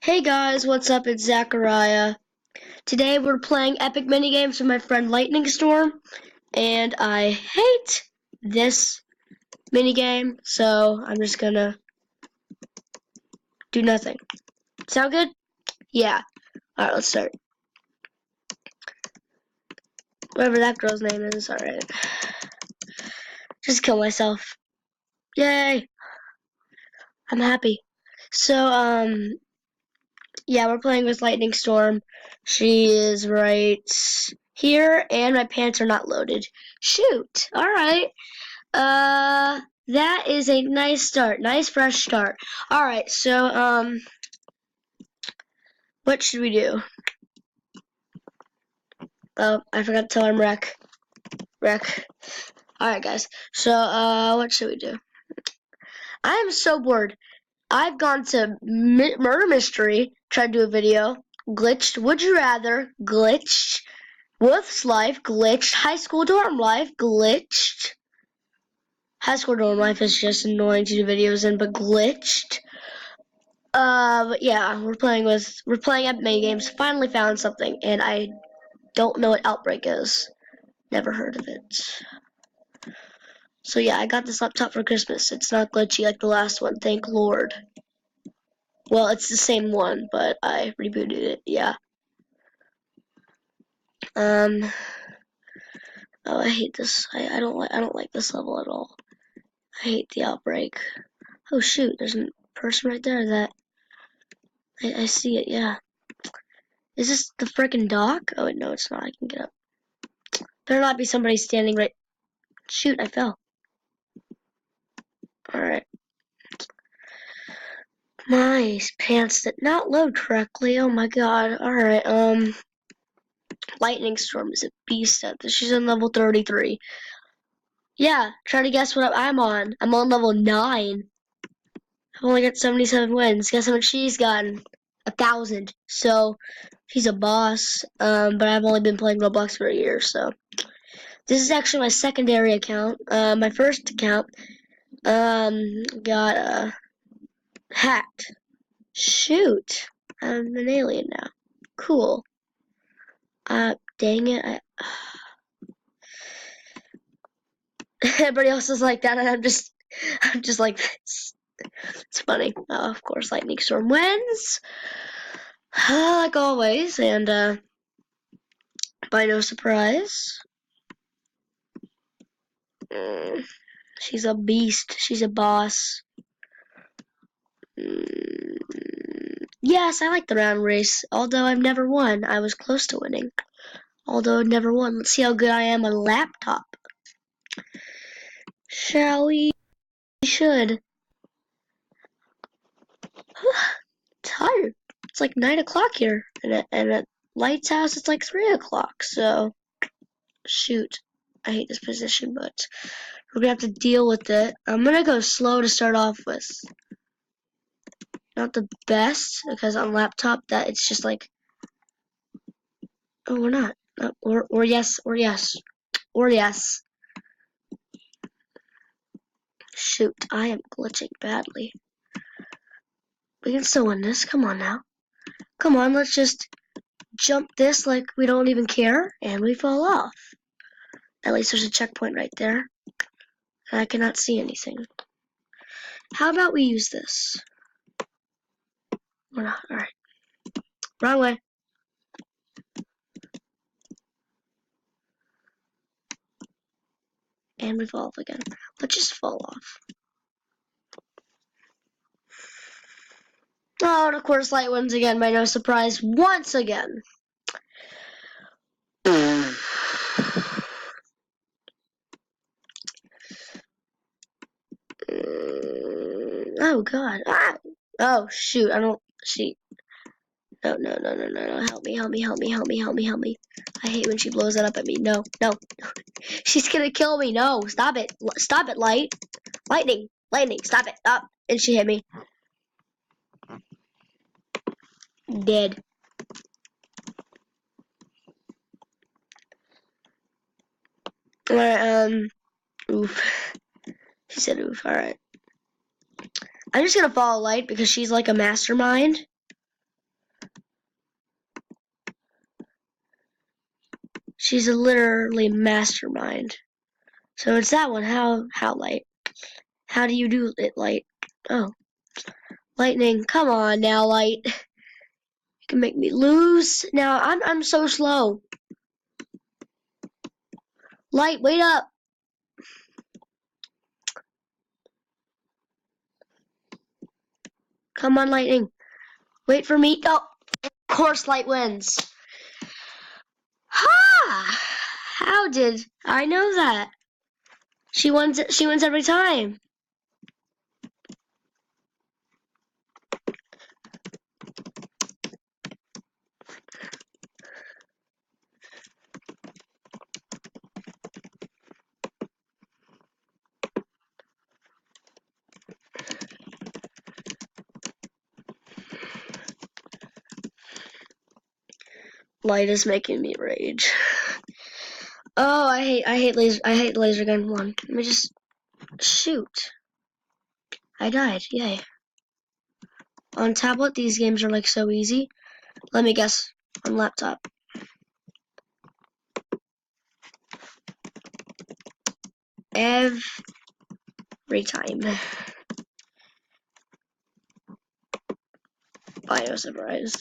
Hey guys, what's up? It's Zachariah. Today we're playing epic minigames with my friend Lightning Storm, and I hate this minigame, so I'm just gonna do nothing. Sound good? Yeah. Alright, let's start. Whatever that girl's name is, alright. Just kill myself. Yay! I'm happy. So, yeah, we're playing with Lightning Storm. She is right here, and my pants are not loaded. Shoot! Alright. That is a nice start. Nice fresh start. Alright, so, what should we do? Oh, I forgot to tell him Wreck. Alright, guys. So, what should we do? I am so bored. I've gone to Murder Mystery, tried to do a video, glitched, Would You Rather, glitched, Wolf's Life, glitched, High School Dorm Life, glitched. High School Dorm Life is just annoying to do videos in, but glitched. But yeah, we're playing epic mini games. Finally found something, and I don't know what Outbreak is. Never heard of it. So yeah, I got this laptop for Christmas. It's not glitchy like the last one, thank Lord. Well, it's the same one, but I rebooted it. Yeah. Oh, I hate this. I don't like this level at all. I hate the Outbreak. Oh shoot, there's a person right there that I see it. Yeah. Is this the frickin' dock? Oh wait, no, it's not. I can get up. Better not be somebody standing right. Shoot, I fell. Alright. My pants did not load correctly. Oh my god. Alright, Lightning Storm is a beast at this. She's on level 33. Yeah, try to guess what I'm on. I'm on level 9. I've only got 77 wins. Guess how much she's gotten? 1,000. So, she's a boss. But I've only been playing Roblox for a year, so. This is actually my secondary account. My first account, got, hacked. Shoot. I'm an alien now. Cool. Dang it. Everybody else is like that, and I'm just like this. It's funny. Of course, Lightning Storm wins. Like always, and, by no surprise. She's a beast. She's a boss. Yes, I like the round race. Although I've never won. I was close to winning. Although I've never won. Let's see how good I am on a laptop. Shall we? We should. Tired. It's like 9 o'clock here. And at Light's house, it's like 3 o'clock. So, shoot. I hate this position, but we're going to have to deal with it. I'm going to go slow to start off with. Not the best, because on laptop, that it's just like, oh, we're not. Or yes. Shoot, I am glitching badly. We can still win this. Come on now. Come on, let's just jump this like we don't even care, and we fall off. At least there's a checkpoint right there. And I cannot see anything. How about we use this? Or not? Alright. Wrong way. And we fall off again. Let's just fall off. Oh, and of course Light wins again by no surprise once again. Oh god. Ah! Oh shoot, I don't see. No. Help me. I hate when she blows that up at me. No. She's gonna kill me. No, stop it. Stop it, Lightning, stop it. Up. And she hit me. Dead. Alright, oof. She said oof, alright. I'm just gonna follow Light because she's like a mastermind. She's a literally mastermind. So it's that one. How Light? How do you do it, Light? Oh. Lightning, come on now, Light. You can make me lose. Now I'm so slow. Light, wait up. Come on, Lightning. Wait for me. Oh, of course Light wins. Ha! How did I know that? She wins every time. Light is making me rage. Oh, I hate laser gun. One. Let me just shoot. I died. Yay. On tablet, these games are like so easy. Let me guess. On laptop. Every time. Bio surprise.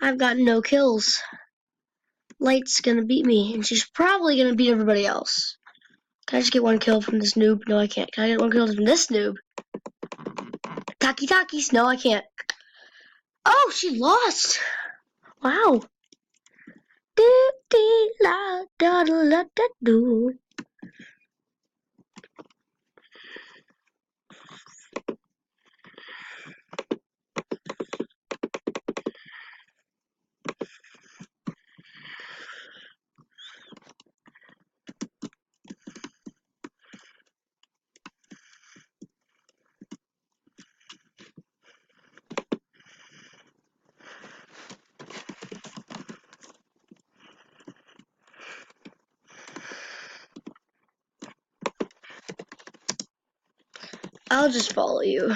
I've got no kills. Light's gonna beat me, and she's probably gonna beat everybody else. Can I just get one kill from this noob? No, I can't. Can I get one kill from this noob? Taki Takis? No, I can't. Oh, she lost. Wow. I'll just follow you.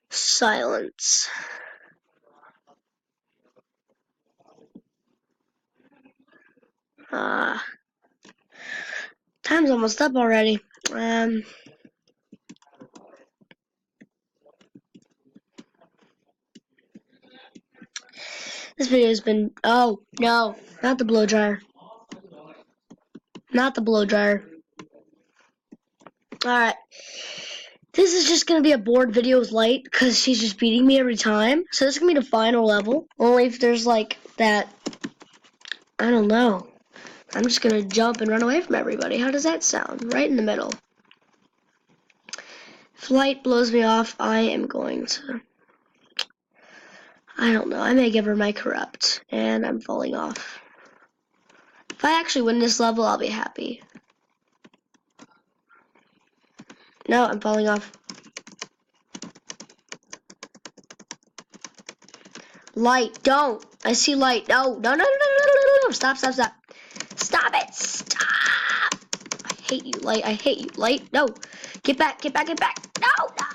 Silence. Time's almost up already. This video has been. Oh no, not the blow dryer. Not the blow dryer. Alright. This is just gonna be a bored video with Light because she's just beating me every time. So this is gonna be the final level. Only if there's like that. I don't know. I'm just gonna jump and run away from everybody. How does that sound? Right in the middle. If Light blows me off, I am going to. I don't know. I may give her my corrupt, and I'm falling off. If I actually win this level, I'll be happy. No, I'm falling off. Light, don't. I see light. No, no, no, no, no, no, no, no. Stop, stop, stop. Stop it. Stop. I hate you, light. I hate you, light. No. Get back, get back, get back. No, no.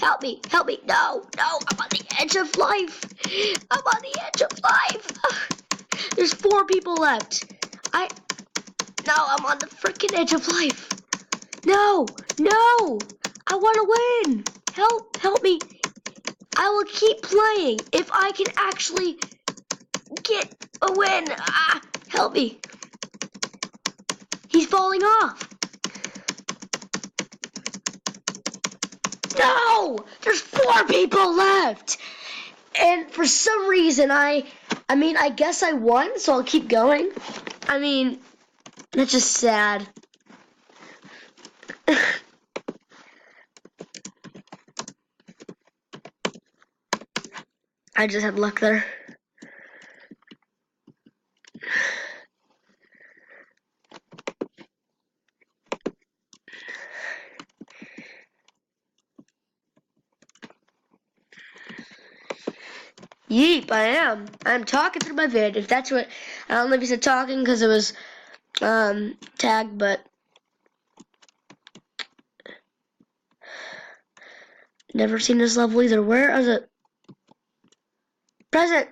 Help me, help me. No, no. I'm on the edge of life. I'm on the edge of life. There's 4 people left. No, I'm on the freaking edge of life. No, no. I want to win. Help me. I will keep playing if I can actually get a win. Help me. He's falling off. No! There's 4 people left. And for some reason, I guess I won, so I'll keep going. I mean, that's just sad. I just had luck there. Yeep, I am. I'm talking through my vid. If that's what, I don't know if you said talking because it was tagged, but never seen this level either. Where is it? Present.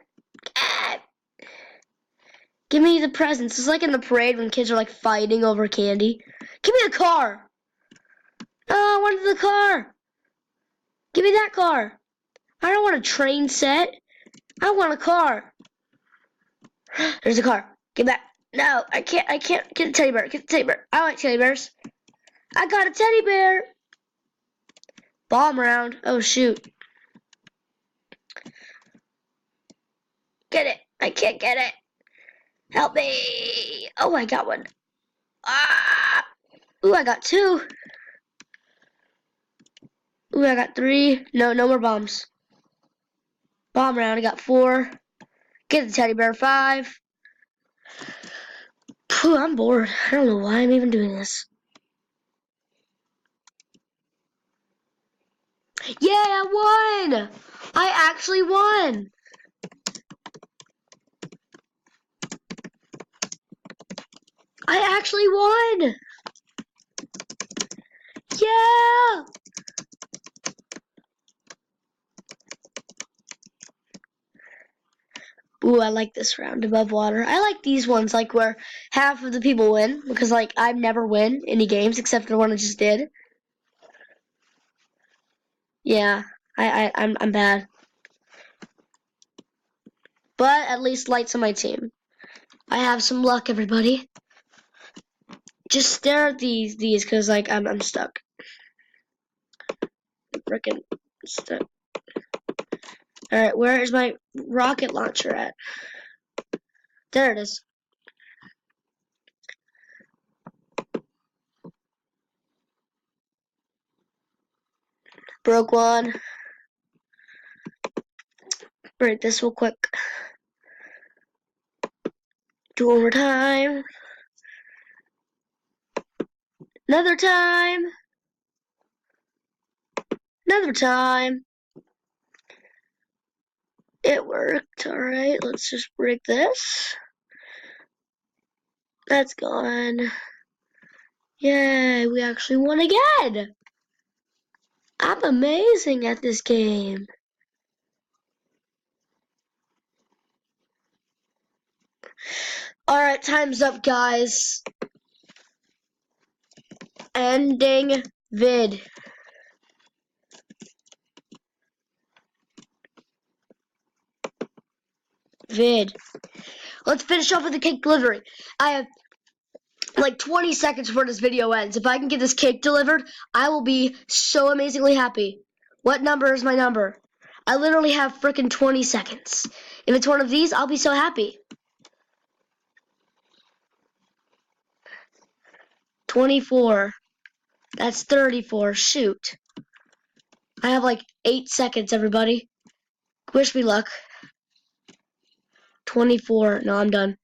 Give me the presents. It's like in the parade when kids are like fighting over candy. Give me the car. No, I wanted the car. Give me that car. I don't want a train set. I want a car. There's a car. Get back. No, I can't. Get a teddy bear. Get the teddy bear. I like teddy bears. I got a teddy bear. Bomb round. Oh, shoot. Get it. I can't get it. Help me. Oh, I got one. Ooh, I got 2. Ooh, I got 3. No more bombs. Bomb round. I got 4. Get the teddy bear. 5. Phew, I'm bored. I don't know why I'm even doing this. Yeah, I won! I actually won! I actually won! Yeah! Ooh, I like this round above water. I like these ones, like where half of the people win, because like I never win any games except for the one I just did. Yeah, I'm bad. But at least Light's on my team. I have some luck, everybody. Just stare at these, because like I'm stuck. Frickin' stuck. Alright, where is my rocket launcher at? There it is. Broke one. Break this real quick. Do overtime. Another time. Another time. It worked. Alright, let's just break this. That's gone. Yay, we actually won again. I'm amazing at this game. Alright, time's up, guys. Ending vid. Let's finish off with the cake delivery. I have like 20 seconds before this video ends. If I can get this cake delivered, I will be so amazingly happy. What number is my number? I literally have freaking 20 seconds. If it's one of these, I'll be so happy. 24. That's 34. Shoot. I have like 8 seconds, everybody. Wish me luck. 24. No, I'm done.